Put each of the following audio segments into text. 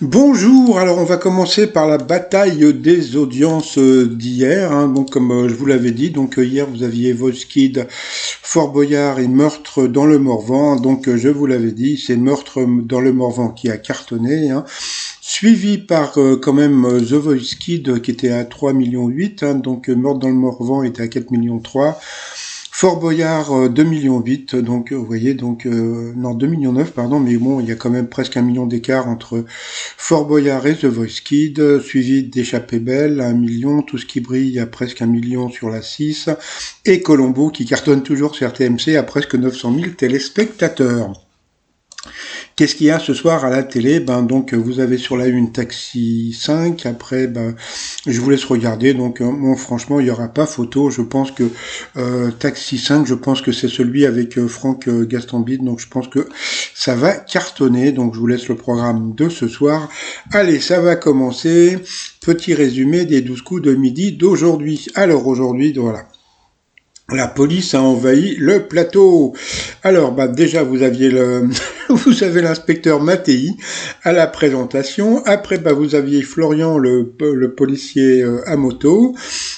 Bonjour, alors on va commencer par la bataille des audiences d'hier. Donc comme je vous l'avais dit, donc hier vous aviez Voskid, Fort Boyard et Meurtre dans le Morvan. Donc je vous l'avais dit, c'est Meurtre dans le Morvan qui a cartonné, suivi par quand même The Voice Kid qui était à 3,8 millions, donc Meurtre dans le Morvan était à 4,3 millions. Fort Boyard 2,8 millions, donc vous voyez, donc non 2,9 millions pardon, mais bon il y a quand même presque 1 million d'écart entre Fort Boyard et The Voice Kid, suivi d'Échappée Belle à 1 million, Tout ce qui brille à presque 1 million sur la 6, et Colombo qui cartonne toujours sur RTMC à presque 900 000 téléspectateurs. Qu'est-ce qu'il y a ce soir à la télé? Donc vous avez sur la une Taxi 5. Après, je vous laisse regarder. Donc bon, franchement, il y aura pas photo. Je pense que Taxi 5, je pense que c'est celui avec Franck Gastambide. Donc je pense que ça va cartonner. Donc je vous laisse le programme de ce soir. Allez, ça va commencer. Petit résumé des 12 coups de midi d'aujourd'hui. Alors aujourd'hui, voilà. La police a envahi le plateau. Alors, déjà, vous aviez vous avez l'inspecteur Mattei à la présentation. Après, vous aviez Florian, le policier à moto.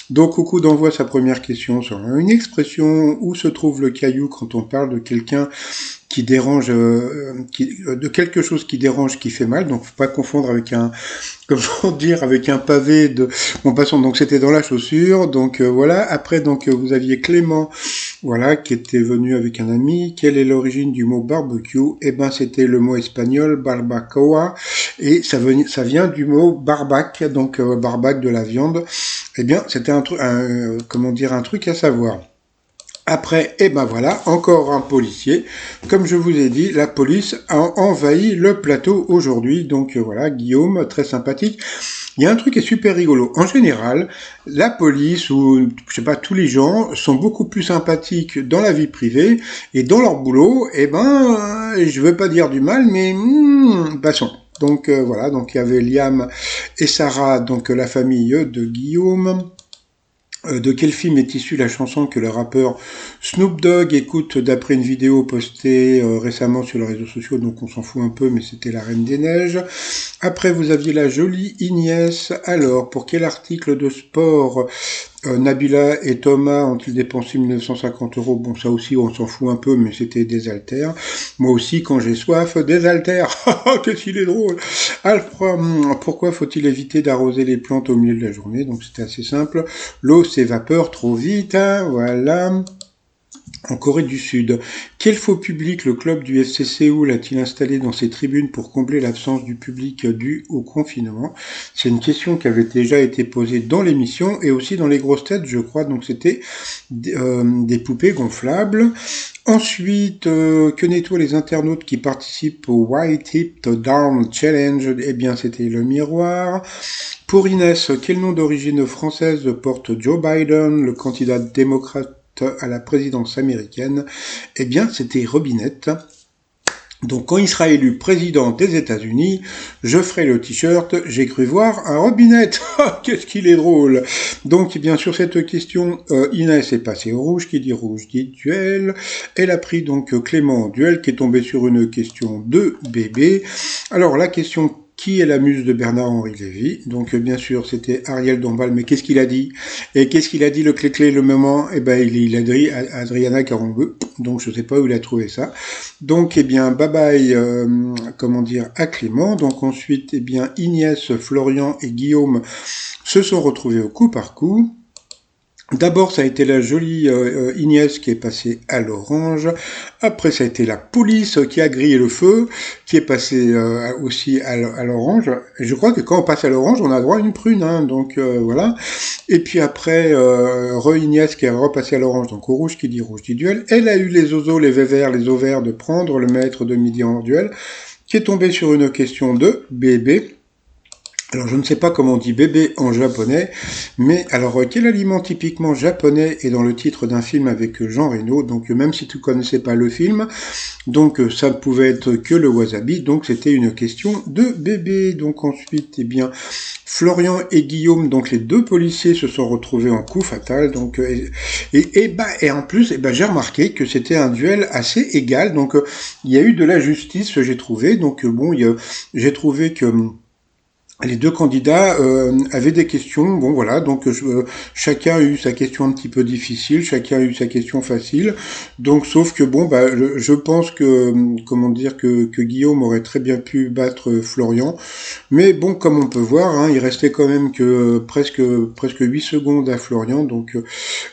Donc, au coup d'envoi, sa première question sur une expression: où se trouve le caillou quand on parle de quelqu'un qui dérange, de quelque chose qui dérange, qui fait mal. Donc, faut pas confondre avec comment dire, avec un pavé de. Bon, passons. Donc, c'était dans la chaussure. Donc voilà. Après, donc vous aviez Clément, voilà, qui était venu avec un ami. Quelle est l'origine du mot barbecue? Eh ben, c'était le mot espagnol barbacoa, et ça vient du mot barbac, donc barbac de la viande. Eh bien, c'était comment dire, un truc à savoir. Après, voilà, encore un policier. Comme je vous ai dit, la police a envahi le plateau aujourd'hui. Donc voilà, Guillaume, très sympathique. Il y a un truc qui est super rigolo. En général, la police ou je sais pas, tous les gens sont beaucoup plus sympathiques dans la vie privée, et dans leur boulot, je veux pas dire du mal, mais passons. Donc voilà, donc il y avait Liam et Sarah, donc la famille de Guillaume. De quel film est issue la chanson que le rappeur Snoop Dogg écoute d'après une vidéo postée récemment sur les réseaux sociaux? Donc on s'en fout un peu, mais c'était La Reine des Neiges. Après, vous aviez la jolie Ignès. Alors, pour quel article de sport Nabila et Thomas ont-ils dépensé 1950 €? Bon, ça aussi, on s'en fout un peu, mais c'était des haltères. Moi aussi, quand j'ai soif, des haltères. Qu'est-ce qu'il est drôle. Alors, pourquoi faut-il éviter d'arroser les plantes au milieu de la journée? Donc, c'était assez simple. L'eau s'évapore trop vite, voilà. En Corée du Sud, quel faux public le club du FC Séoul a-t-il installé dans ses tribunes pour combler l'absence du public dû au confinement? C'est une question qui avait déjà été posée dans l'émission et aussi dans les grosses têtes, je crois. Donc c'était des poupées gonflables. Ensuite, que nettoient les internautes qui participent au White Tip Down Challenge? Eh bien, c'était le miroir. Pour Inès, quel nom d'origine française porte Joe Biden, le candidat démocrate à la présidence américaine? Eh bien, c'était Robinette. Donc, quand il sera élu président des États-Unis, je ferai le t-shirt «J'ai cru voir un Robinette». Qu'est-ce qu'il est drôle. Donc, bien sûr, cette question, Inès est passée au rouge. Qui dit rouge dit duel. Elle a pris donc Clément en duel, qui est tombé sur une question de bébé. Alors, la question: qui est la muse de Bernard-Henri Lévy? Donc bien sûr, c'était Ariel Dombal, mais qu'est-ce qu'il a dit? Et qu'est-ce qu'il a dit le clé-clé, le moment? Il a dit Adriana Carambeu, donc je sais pas où il a trouvé ça. Donc bye bye, comment dire, à Clément. Donc ensuite, Ignès, Florian et Guillaume se sont retrouvés au coup par coup. D'abord, ça a été la jolie Ignès qui est passée à l'orange. Après, ça a été la police qui a grillé le feu, qui est passée aussi à l'orange. Et je crois que quand on passe à l'orange, on a droit à une prune, donc voilà. Et puis après, Ignès qui est repassée à l'orange, donc au rouge dit duel. Elle a eu les oiseaux, les vévères, les ovaires de prendre le maître de midi en duel, qui est tombé sur une question de bébé. Alors, je ne sais pas comment on dit bébé en japonais, mais alors, quel aliment typiquement japonais est dans le titre d'un film avec Jean Reno? Donc, même si tu connaissais pas le film, donc ça ne pouvait être que le wasabi, donc c'était une question de bébé. Donc ensuite, Florian et Guillaume, donc les deux policiers, se sont retrouvés en coup fatal. Donc et en plus, j'ai remarqué que c'était un duel assez égal. Donc il y a eu de la justice, j'ai trouvé. Donc j'ai trouvé que les deux candidats avaient des questions. Bon voilà, donc chacun a eu sa question un petit peu difficile, chacun a eu sa question facile. Donc sauf que bon, bah, je pense que comment dire que Guillaume aurait très bien pu battre Florian. Mais bon, comme on peut voir, hein, il restait quand même que presque 8 secondes à Florian. Donc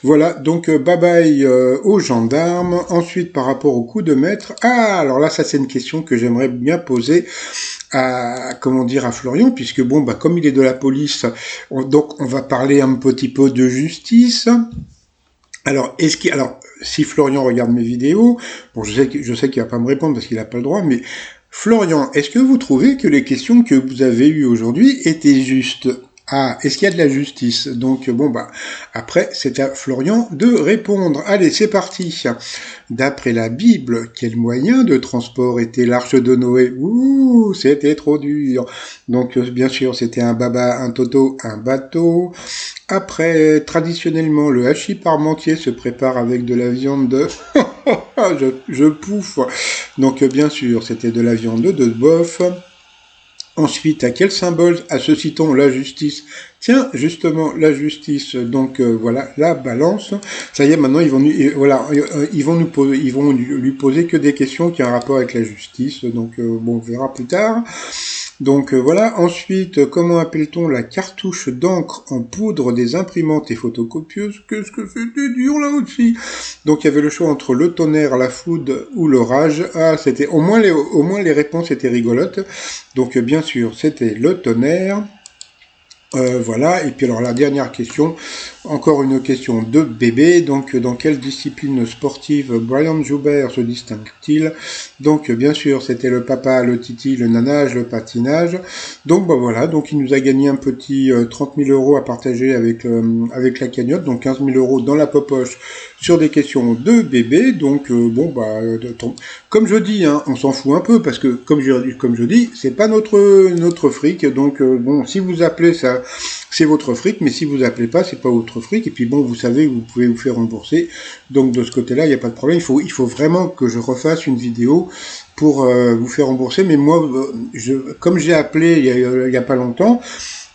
voilà, donc bye bye aux gendarmes. Ensuite, par rapport au coup de maître, ah alors là, ça c'est une question que j'aimerais bien poser à comment dire à Florian, puisque bon bah comme il est de la police, donc on va parler un petit peu de justice. Alors alors si Florian regarde mes vidéos, bon je sais qu'il va pas me répondre parce qu'il a pas le droit, mais Florian, est-ce que vous trouvez que les questions que vous avez eues aujourd'hui étaient justes? Ah, est-ce qu'il y a de la justice? Donc bon bah après c'est à Florian de répondre. Allez, c'est parti. D'après la Bible, quel moyen de transport était l'arche de Noé? Ouh, c'était trop dur. Donc bien sûr, c'était un baba, un toto, un bateau. Après, traditionnellement, le hachis parmentier se prépare avec de la viande de... je pouffe. Donc bien sûr, c'était de la viande de bœuf. Ensuite, à quel symbole associe-t-on la justice? Tiens, justement, la justice. Donc voilà, la balance. Ça y est, maintenant ils vont lui poser que des questions qui ont un rapport avec la justice. Donc bon, on verra plus tard. Donc voilà. Ensuite, comment appelle-t-on la cartouche d'encre en poudre des imprimantes et photocopieuses? Qu'est-ce que c'était dur là aussi. Donc il y avait le choix entre le tonnerre, la foudre ou l'orage. Ah, c'était au moins les réponses étaient rigolotes. Donc bien sûr, c'était le tonnerre. Voilà, et puis alors la dernière question, encore une question de bébé, donc dans quelle discipline sportive Brian Joubert se distingue-t-il? Donc bien sûr c'était le papa, le titi, le nanage, le patinage, donc bah voilà, donc il nous a gagné un petit 30 000 euros à partager avec la cagnotte, donc 15 000 euros dans la popoche sur des questions de bébé, donc bon bah comme je dis, hein, on s'en fout un peu parce que comme je dis, c'est pas notre fric, donc bon si vous appelez ça c'est votre fric, mais si vous appelez pas, c'est pas votre fric. Et puis bon, vous savez, vous pouvez vous faire rembourser. Donc de ce côté-là, il n'y a pas de problème. Il faut vraiment que je refasse une vidéo pour vous faire rembourser. Mais moi, comme j'ai appelé il y a pas longtemps,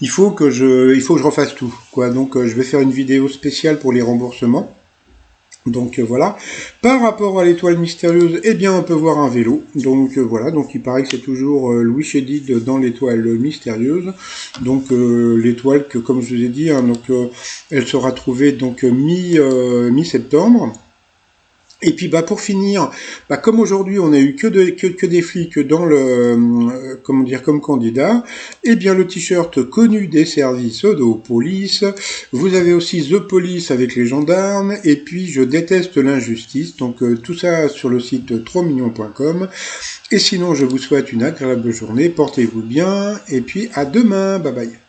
il faut que je refasse tout, quoi. Donc je vais faire une vidéo spéciale pour les remboursements. Donc voilà. Par rapport à l'étoile mystérieuse, eh bien on peut voir un vélo. Donc voilà, donc il paraît que c'est toujours Louis Chédid dans l'étoile mystérieuse. Donc l'étoile que comme je vous ai dit, hein, donc elle sera trouvée donc mi-septembre. Et puis bah pour finir, bah comme aujourd'hui on a eu que des flics dans le comment dire comme candidat, eh bien le t-shirt connu des services de police. Vous avez aussi The Police avec les gendarmes et puis je déteste l'injustice. Donc tout ça sur le site trotsmignon.com. Et sinon je vous souhaite une agréable journée, portez-vous bien et puis à demain, bye bye.